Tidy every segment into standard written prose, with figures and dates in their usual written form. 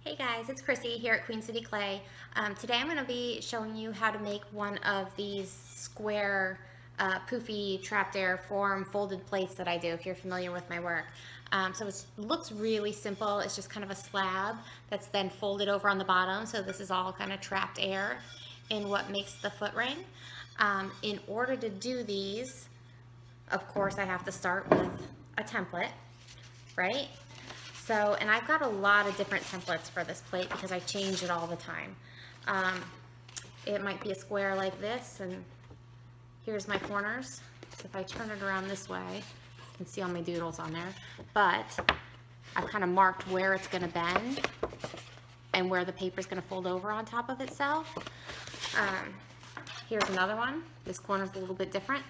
Hey guys, it's Chrissy here at Queen City Clay. Today I'm going to be showing you how to make one of these square poofy trapped air form folded plates that I do if you're familiar with my work. So it looks really simple. It's just kind of a slab that's then folded over on the bottom. So this is all kind of trapped air in what makes the foot ring. In order to do these, of course I have to start with a template, right? So, and I've got a lot of different templates for this plate because I change it all the time. It might be a square like this, and here's my corners. So if I turn it around this way, you can see all my doodles on there. But I've kind of marked where it's going to bend and where the paper is going to fold over on top of itself. Here's another one. This corner is a little bit different,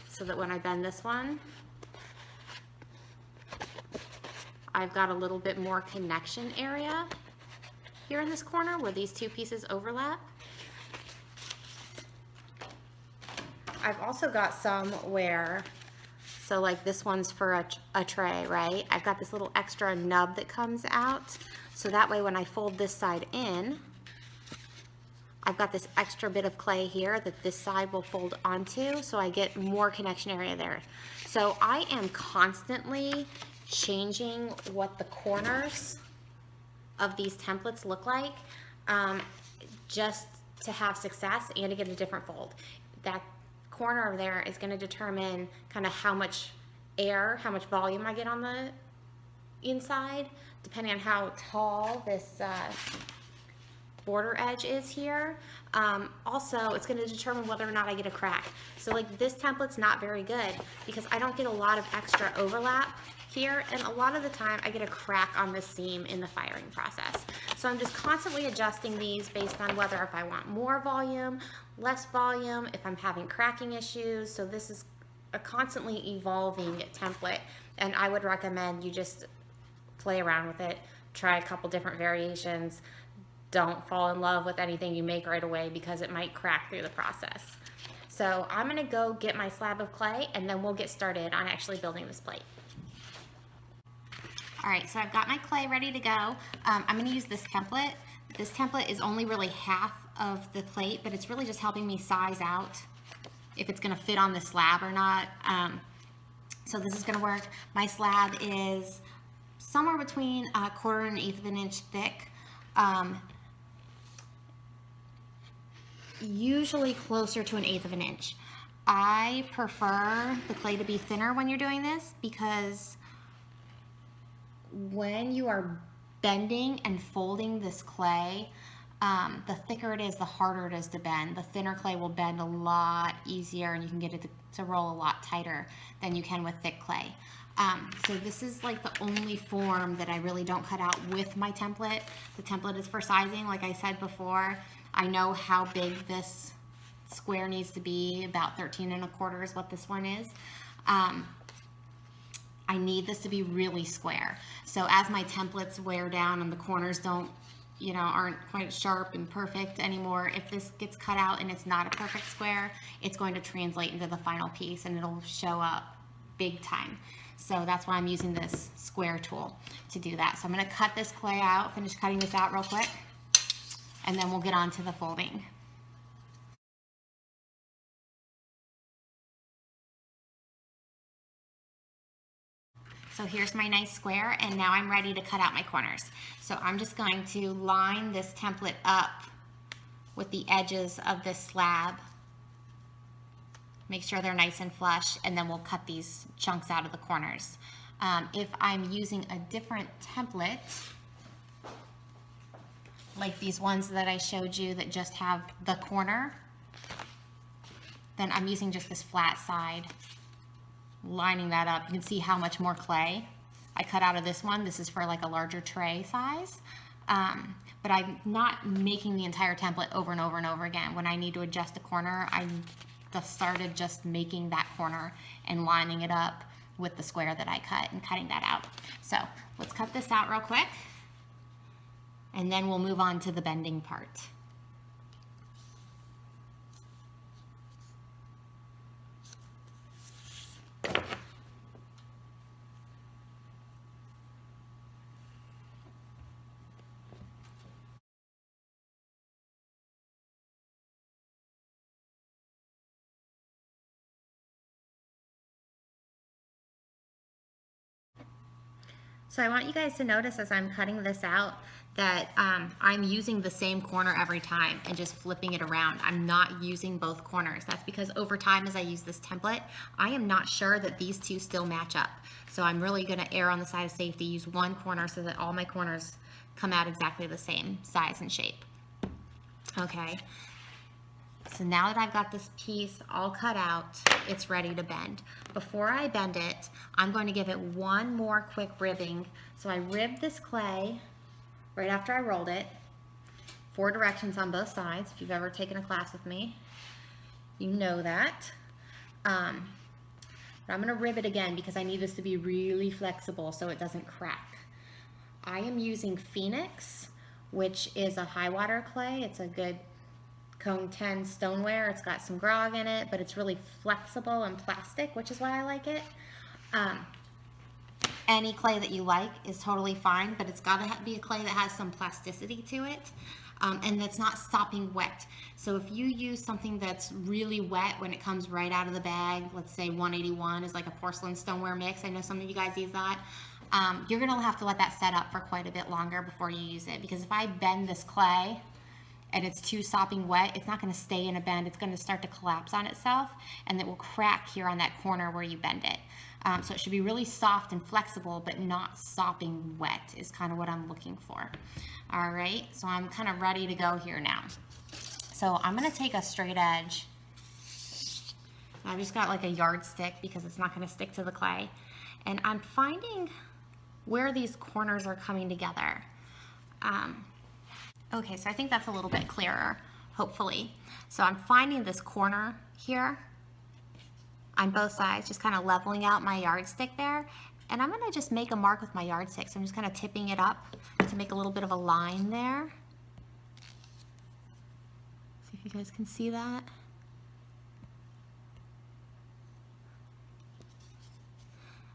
so that when I bend this one, I've got a little bit more connection area here in this corner where these two pieces overlap. I've also got some where, so like this one's for a tray, right? I've got this little extra nub that comes out. So that way when I fold this side in, I've got this extra bit of clay here that this side will fold onto, so I get more connection area there. So I am constantly changing what the corners of these templates look like, just to have success and to get a different fold. That corner over there is going to determine kind of how much air, how much volume I get on the inside, depending on how tall this border edge is here. Also, it's going to determine whether or not I get a crack. So like this template's not very good because I don't get a lot of extra overlap here, and a lot of the time I get a crack on the seam in the firing process. So I'm just constantly adjusting these based on whether if I want more volume, less volume, if I'm having cracking issues. So this is a constantly evolving template, and I would recommend you just play around with it, try a couple different variations. Don't fall in love with anything you make right away because it might crack through the process. So I'm gonna go get my slab of clay and then we'll get started on actually building this plate. All right, so I've got my clay ready to go. I'm gonna use this template. This template is only really half of the plate, but it's really just helping me size out if it's gonna fit on the slab or not. So this is gonna work. My slab is somewhere between 1/4 and 1/8 of an inch thick. Usually closer to 1/8 of an inch. I prefer the clay to be thinner when you're doing this because when you are bending and folding this clay, the thicker it is, the harder it is to bend. The thinner clay will bend a lot easier and you can get it to roll a lot tighter than you can with thick clay. So this is like the only form that I really don't cut out with my template. The template is for sizing, like I said before. I know how big this square needs to be, about 13 1/4 is what this one is. I need this to be really square. So as my templates wear down and the corners aren't quite sharp and perfect anymore, if this gets cut out and it's not a perfect square, it's going to translate into the final piece and it'll show up big time. So that's why I'm using this square tool to do that. So I'm going to cut this clay out, finish cutting this out real quick, and then we'll get on to the folding. So here's my nice square, and now I'm ready to cut out my corners. So I'm just going to line this template up with the edges of this slab. Make sure they're nice and flush, and then we'll cut these chunks out of the corners. If I'm using a different template, like these ones that I showed you that just have the corner, then I'm using just this flat side, lining that up. You can see how much more clay I cut out of this one. This is for like a larger tray size. But I'm not making the entire template over and over and over again. When I need to adjust a corner, I just started just making that corner and lining it up with the square that I cut and cutting that out. So let's cut this out real quick, and then we'll move on to the bending part. So I want you guys to notice as I'm cutting this out that I'm using the same corner every time and just flipping it around. I'm not using both corners. That's because over time as I use this template, I am not sure that these two still match up. So I'm really gonna err on the side of safety, use one corner so that all my corners come out exactly the same size and shape. Okay, so now that I've got this piece all cut out, it's ready to bend. Before I bend it, I'm going to give it one more quick ribbing. So I ribbed this clay right after I rolled it, 4 directions on both sides. If you've ever taken a class with me, you know that. But I'm gonna rib it again because I need this to be really flexible so it doesn't crack. I am using Phoenix, which is a high water clay. It's a good Cone 10 stoneware. It's got some grog in it, but it's really flexible and plastic, which is why I like it. Any clay that you like is totally fine, but it's got to be a clay that has some plasticity to it, and that's not sopping wet. So if you use something that's really wet when it comes right out of the bag, let's say 181 is like a porcelain stoneware mix. I know some of you guys use that. You're gonna have to let that set up for quite a bit longer before you use it, because if I bend this clay and it's too sopping wet, it's not gonna stay in a bend. It's gonna start to collapse on itself, and it will crack here on that corner where you bend it. So it should be really soft and flexible, but not sopping wet is kind of what I'm looking for. All right, so I'm kind of ready to go here now. So I'm gonna take a straight edge. I've just got like a yardstick because it's not gonna stick to the clay. And I'm finding where these corners are coming together. Okay, so I think that's a little bit clearer, hopefully. So I'm finding this corner here on both sides, just kind of leveling out my yardstick there. And I'm gonna just make a mark with my yardstick. So I'm just kind of tipping it up to make a little bit of a line there. See if you guys can see that.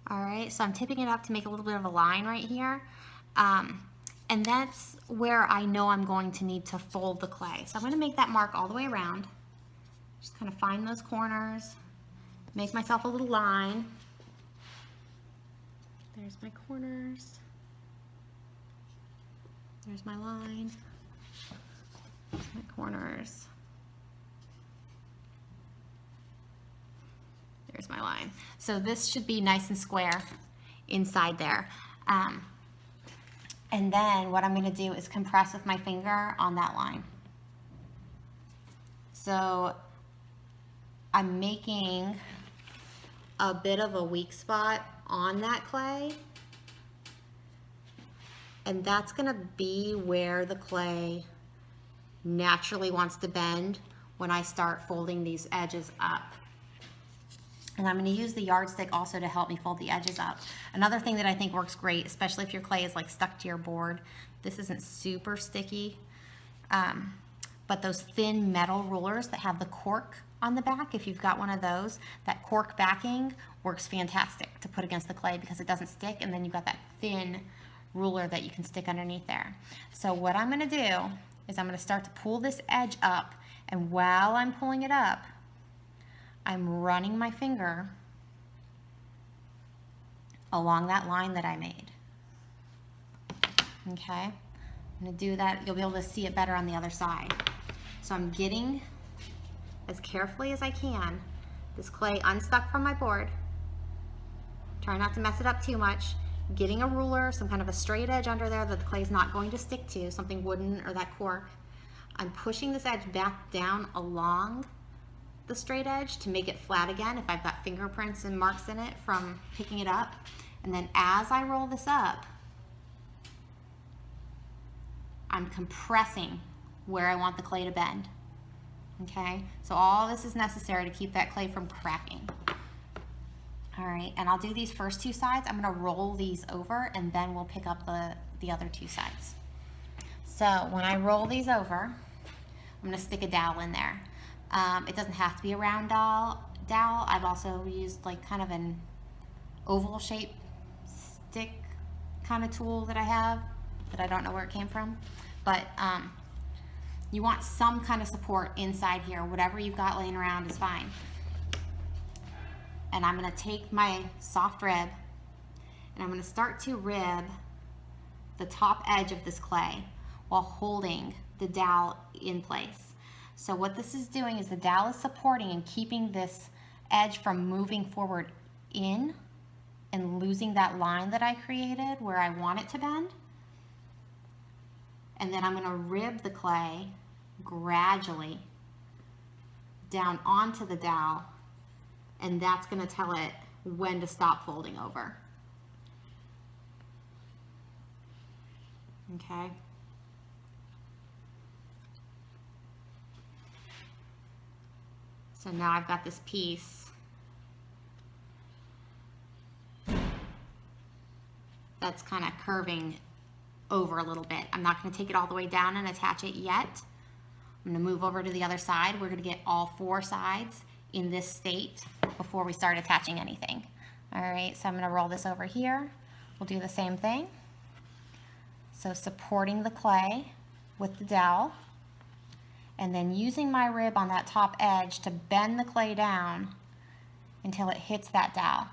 All right, so I'm tipping it up to make a little bit of a line right here. And that's where I know I'm going to need to fold the clay. So I'm gonna make that mark all the way around. Just kind of find those corners, make myself a little line. There's my corners. There's my line. There's my corners. There's my line. So this should be nice and square inside there. And then what I'm gonna do is compress with my finger on that line. So I'm making a bit of a weak spot on that clay, and that's gonna be where the clay naturally wants to bend when I start folding these edges up. And I'm going to use the yardstick also to help me fold the edges up. Another thing that I think works great, especially if your clay is like stuck to your board, this isn't super sticky, but those thin metal rulers that have the cork on the back, if you've got one of those, that cork backing works fantastic to put against the clay because it doesn't stick, and then you've got that thin ruler that you can stick underneath there. So what I'm going to do is I'm going to start to pull this edge up, and while I'm pulling it up, I'm running my finger along that line that I made. Okay, I'm gonna do that. You'll be able to see it better on the other side. So I'm getting, as carefully as I can, this clay unstuck from my board. Try not to mess it up too much. Getting a ruler, some kind of a straight edge under there that the clay is not going to stick to, something wooden or that cork. I'm pushing this edge back down along the straight edge to make it flat again if I've got fingerprints and marks in it from picking it up. And then as I roll this up, I'm compressing where I want the clay to bend. Okay, so all this is necessary to keep that clay from cracking. All right, and I'll do these first two sides. I'm gonna roll these over, and then we'll pick up the other two sides. So when I roll these over, I'm gonna stick a dowel in there. It doesn't have to be a round dowel. I've also used like kind of an oval shaped stick kind of tool that I have that I don't know where it came from. But you want some kind of support inside here. Whatever you've got laying around is fine. And I'm gonna take my soft rib And I'm going to start to rib the top edge of this clay while holding the dowel in place. So what this is doing is the dowel is supporting and keeping this edge from moving forward in and losing that line that I created where I want it to bend. And then I'm going to rib the clay gradually down onto the dowel, and that's going to tell it when to stop folding over. Okay. So now I've got this piece that's kind of curving over a little bit. I'm not going to take it all the way down and attach it yet. I'm going to move over to the other side. We're going to get all 4 sides in this state before we start attaching anything. All right, so I'm going to roll this over here. We'll do the same thing. So supporting the clay with the dowel, and then using my rib on that top edge to bend the clay down until it hits that dowel.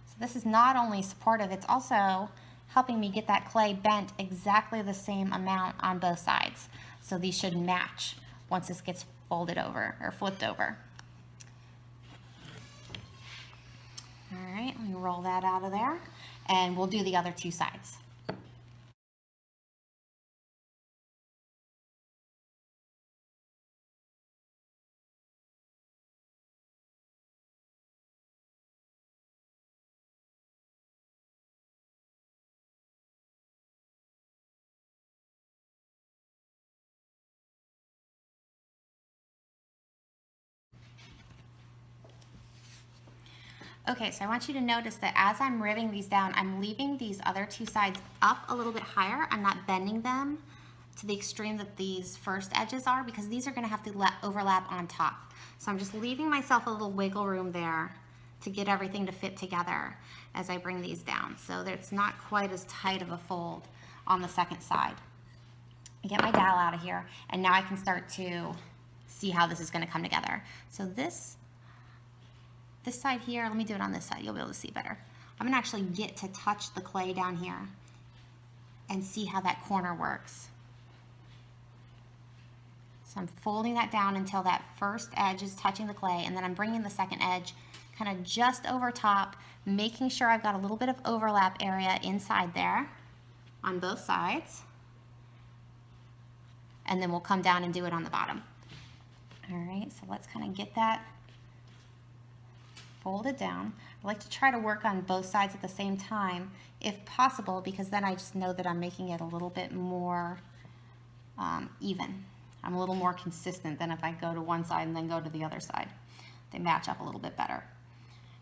So this is not only supportive, it's also helping me get that clay bent exactly the same amount on both sides. So these should match once this gets folded over or flipped over. All right, let me roll that out of there, and we'll do the other 2 sides. Okay, so I want you to notice that as I'm ribbing these down, I'm leaving these other 2 sides up a little bit higher. I'm not bending them to the extreme that these first edges are, because these are going to have to overlap on top. So I'm just leaving myself a little wiggle room there to get everything to fit together as I bring these down, so that it's not quite as tight of a fold on the second side. I get my dowel out of here, and now I can start to see how this is going to come together. So this side here, let me do it on this side, you'll be able to see better. I'm gonna actually get to touch the clay down here and see how that corner works. So I'm folding that down until that first edge is touching the clay, and then I'm bringing the second edge kind of just over top, making sure I've got a little bit of overlap area inside there on both sides. And then we'll come down and do it on the bottom. All right, so let's kind of get that folded down. I like to try to work on both sides at the same time if possible, because then I just know that I'm making it a little bit more even. I'm a little more consistent than if I go to one side and then go to the other side. They match up a little bit better.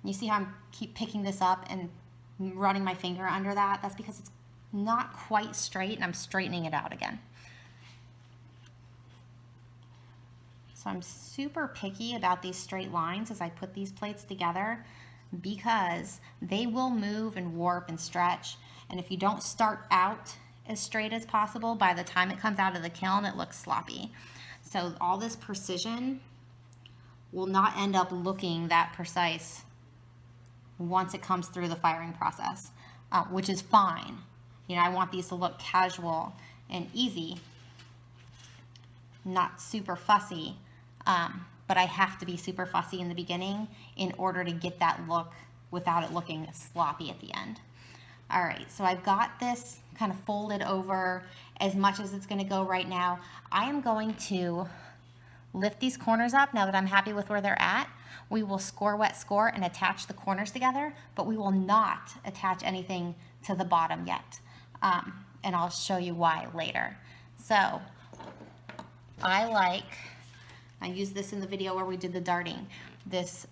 And you see how I keep picking this up and running my finger under that? That's because it's not quite straight, and I'm straightening it out again. So I'm super picky about these straight lines as I put these plates together, because they will move and warp and stretch. And if you don't start out as straight as possible, by the time it comes out of the kiln, it looks sloppy. So all this precision will not end up looking that precise once it comes through the firing process, which is fine. You know, I want these to look casual and easy, not super fussy. But I have to be super fussy in the beginning in order to get that look without it looking sloppy at the end. All right, so I've got this kind of folded over as much as it's going to go right now. I am going to lift these corners up now that I'm happy with where they're at. We will score, wet score, and attach the corners together, but we will not attach anything to the bottom yet. And I'll show you why later. So I used this in the video where we did the darting, this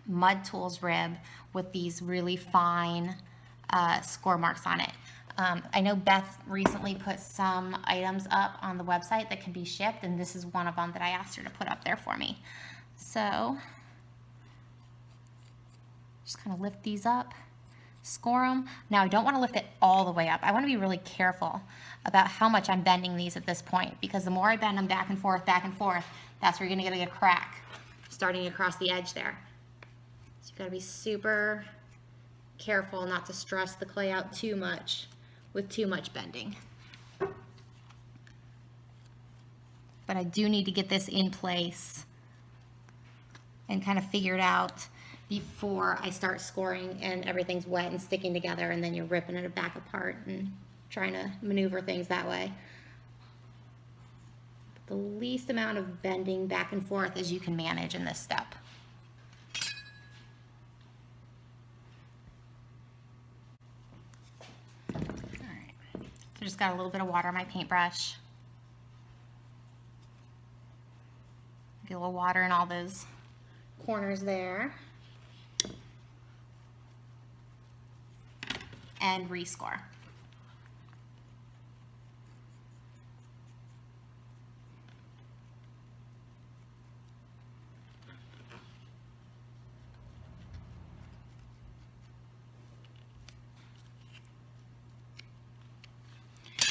mud tools rib with these really fine score marks on it. I know Beth recently put some items up on the website that can be shipped, and this is one of them that I asked her to put up there for me. So just kind of lift these up, score them. Now I don't want to lift it all the way up. I want to be really careful about how much I'm bending these at this point, because the more I bend them back and forth, that's where you're going to get a crack starting across the edge there. So you've got to be super careful not to stress the clay out too much with too much bending. But I do need to get this in place and kind of figured out before I start scoring and everything's wet and sticking together, and then you're ripping it back apart and trying to maneuver things that way. The least amount of bending back and forth as you can manage in this step. All right, so just got a little bit of water on my paintbrush. Get a little water in all those corners there. And rescore.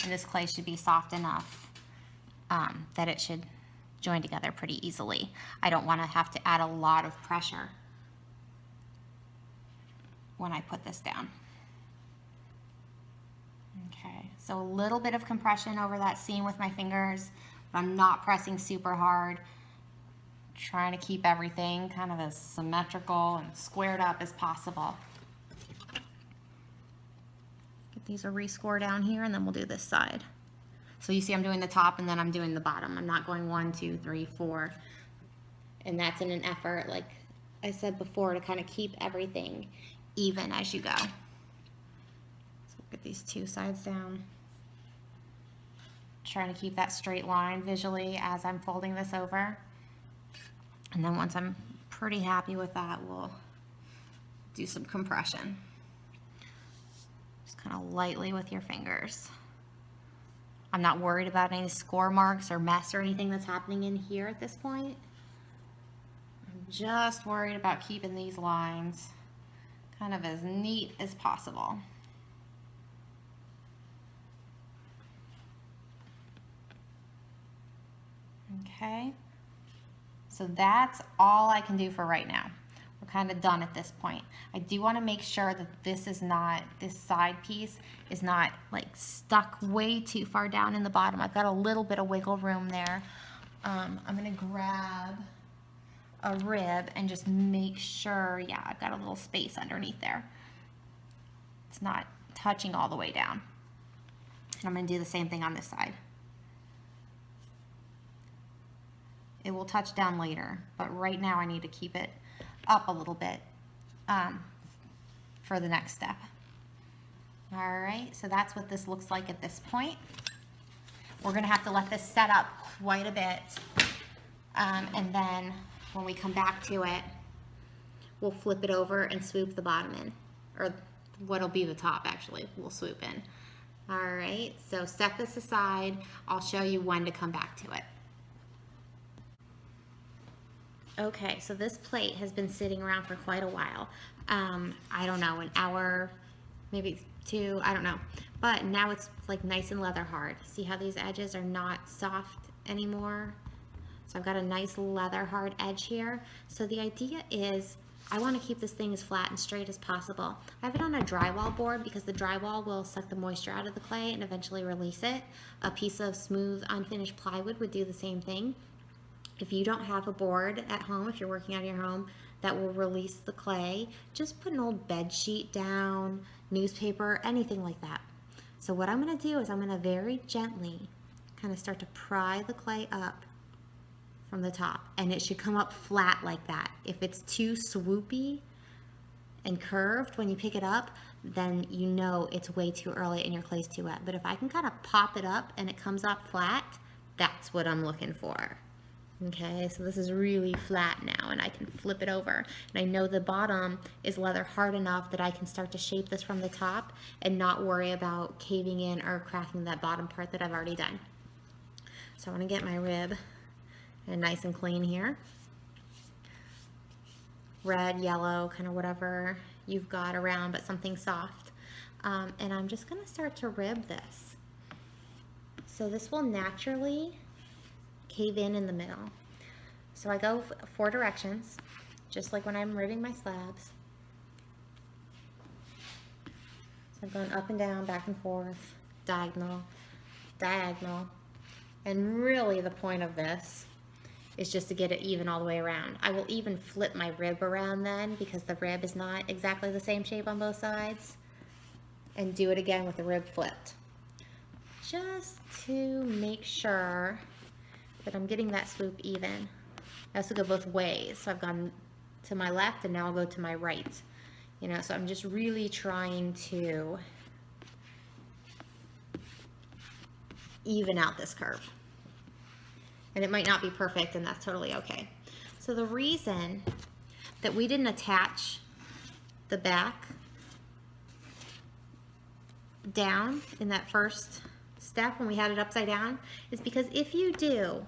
And this clay should be soft enough that it should join together pretty easily. I don't want to have to add a lot of pressure when I put this down. Okay, so a little bit of compression over that seam with my fingers, but I'm not pressing super hard. Trying to keep everything kind of as symmetrical and squared up as possible. Get these a rescore down here, and then we'll do this side. So you see I'm doing the top and then I'm doing the bottom. I'm not going 1, 2, 3, 4. And that's in an effort, like I said before, to kind of keep everything even as you go. So get these two sides down. Trying to keep that straight line visually as I'm folding this over. And then once I'm pretty happy with that, we'll do some compression. Just kind of lightly with your fingers. I'm not worried about any score marks or mess or anything that's happening in here at this point. I'm just worried about keeping these lines kind of as neat as possible. Okay, so that's all I can do for right now. We're kind of done at this point. I do want to make sure that this is not, this side piece is not like stuck way too far down in the bottom. I've got a little bit of wiggle room there. I'm going to grab a rib and just make sure, yeah, I've got a little space underneath there. It's not touching all the way down. And I'm going to do the same thing on this side. It will touch down later, but right now I need to keep it up a little bit for the next step. All right, so that's what this looks like at this point. We're gonna have to let this set up quite a bit, and then when we come back to it, we'll flip it over and swoop the bottom in, or what'll be the top actually, we'll swoop in. All right, so set this aside. I'll show you when to come back to it. Okay, so this plate has been sitting around for quite a while. I don't know, an hour, maybe 2, I don't know. But now it's like nice and leather hard. See how these edges are not soft anymore? So I've got a nice leather hard edge here. So the idea is I want to keep this thing as flat and straight as possible. I have it on a drywall board because the drywall will suck the moisture out of the clay and eventually release it. A piece of smooth unfinished plywood would do the same thing. If you don't have a board at home, if you're working out of your home, that will release the clay, just put an old bed sheet down, newspaper, anything like that. So what I'm going to do is I'm going to very gently kind of start to pry the clay up from the top, and it should come up flat like that. If it's too swoopy and curved when you pick it up, then you know it's way too early and your clay's too wet. But if I can kind of pop it up and it comes up flat, that's what I'm looking for. Okay, so this is really flat now, and I can flip it over. And I know the bottom is leather hard enough that I can start to shape this from the top and not worry about caving in or cracking that bottom part that I've already done. So I want to get my rib and nice and clean here. Red, yellow, kind of whatever you've got around, but something soft. And I'm just going to start to rib this. So this will naturally cave in the middle. So I go 4 directions, just like when I'm ribbing my slabs. I've gone up and down, back and forth, diagonal, diagonal. And really the point of this is just to get it even all the way around. I will even flip my rib around then because the rib is not exactly the same shape on both sides. And do it again with the rib flipped. Just to make sure that I'm getting that swoop even. I also go both ways. So I've gone to my left and now I'll go to my right. You know, so I'm just really trying to even out this curve. And it might not be perfect, and that's totally okay. So the reason that we didn't attach the back down in that first step when we had it upside down is because if you do,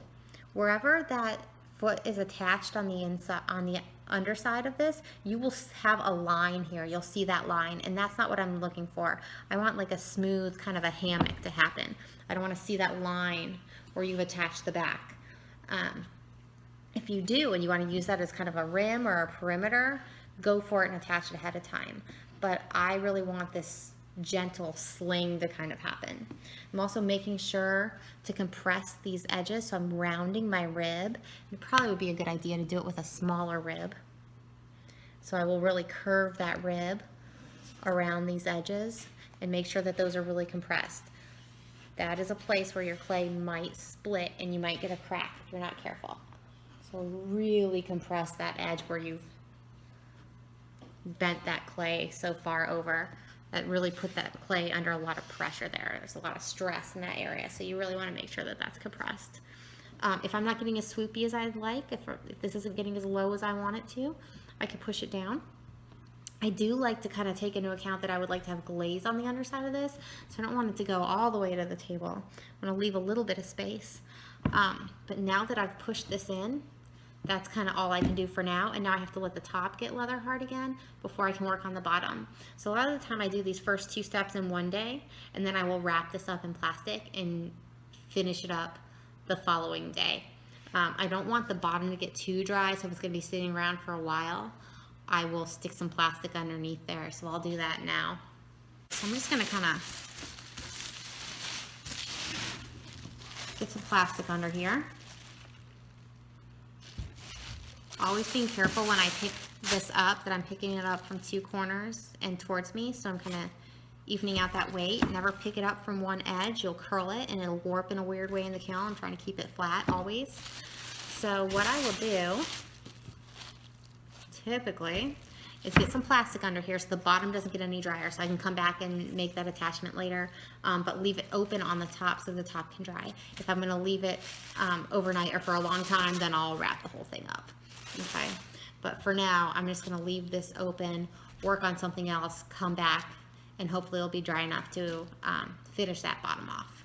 wherever that foot is attached on the inside, on the underside of this, you will have a line here. You'll see that line, and that's not what I'm looking for. I want like a smooth kind of a hammock to happen. I don't want to see that line where you've attached the back. If you do and you want to use that as kind of a rim or a perimeter, go for it and attach it ahead of time. But I really want this gentle sling to kind of happen. I'm also making sure to compress these edges, so I'm rounding my rib. It probably would be a good idea to do it with a smaller rib. So I will really curve that rib around these edges and make sure that those are really compressed. That is a place where your clay might split and you might get a crack if you're not careful. So really compress that edge where you've bent that clay so far over. That really put that clay under a lot of pressure there. There's a lot of stress in that area, so you really want to make sure that that's compressed. If I'm not getting as swoopy as I'd like, if this isn't getting as low as I want it to, I could push it down. I do like to kind of take into account that I would like to have glaze on the underside of this, so I don't want it to go all the way to the table. I'm going to leave a little bit of space. But now that I've pushed this in, that's kind of all I can do for now, and now I have to let the top get leather hard again before I can work on the bottom. So a lot of the time I do these first two steps in one day, and then I will wrap this up in plastic and finish it up the following day. I don't want the bottom to get too dry, so if it's going to be sitting around for a while, I will stick some plastic underneath there, so I'll do that now. So I'm just going to kind of get some plastic under here. Always being careful when I pick this up that I'm picking it up from two corners and towards me, so I'm kind of evening out that weight. Never pick it up from one edge. You'll curl it and it'll warp in a weird way in the kiln. I'm trying to keep it flat always. So what I will do typically is get some plastic under here so the bottom doesn't get any drier, so I can come back and make that attachment later, but leave it open on the top so the top can dry. If I'm going to leave it overnight or for a long time, then I'll wrap the whole thing up. Okay, but for now I'm just going to leave this open, work on something else, come back, and hopefully it'll be dry enough to finish that bottom off.